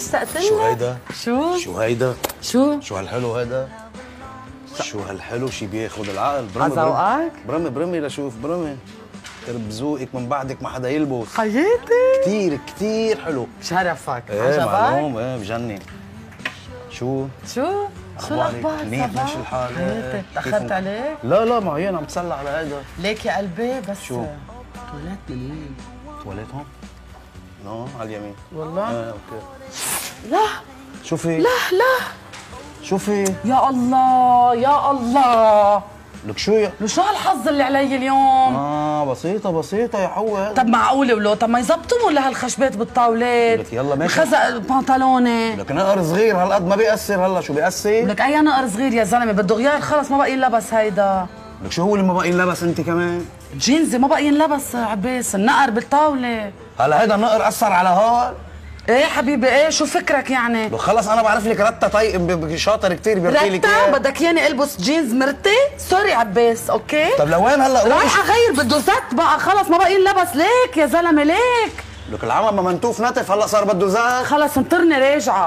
اشتقت لك. شو هيدا؟ شو هيدا؟ شو هالحلو هيدا؟ شو هالحلو شي بياخد العقل. على ذوقك؟ برمي لشوف برمي. بذوقك من بعدك ما حدا يلبس. حياتي كتير كتير حلو. شرفك. ايه عجبك؟ معلوم ايه بجنن. شو الاخبار؟ منيح ماشي الحال. حياتي تاخرت عليك؟ لا معين عم تسلى على هيدا. ليك يا قلبي بس شو؟ تواليت من وين؟ تواليت هون؟ على اليمين. والله؟ ايه اوكي. لا شوفي لا شوفي. يا الله يا الله، لك شو يا شو هالحظ اللي علي اليوم؟ بسيطة يا حوا. طب معقولة ولو طب ما يزبطوا ولا هالخشبات بالطاولات؟ لك يلا ماشي. خزق البنطلونة. لك نقر صغير هالقد ما بيأثر. هلا شو بيأثر؟ لك اي نقر صغير يا زلمة، بده غيار خلص ما بقى ينلبس هيدا. لك شو هو اللي ما بقى ينلبس انت كمان؟ جينزي ما بقى ينلبس عباس، النقر بالطاولة. هلا هيدا النقر أثر على هون؟ ايه حبيبي ايه شو فكرك يعني؟ لك خلص أنا بعرف لك رتا طيب شاطر كتير بيرتي لك رتا إياه. بدك ياني البس جينز مرتي؟ سوري عباس اوكي؟ طب لوين هلا؟ رايحة غير بده زت بقى خلص ما بقى ينلبس ليك يا زلمة ليك. لك العمى ما منتوف نتف هلا صار بده زاد. خلص انطرني راجعة.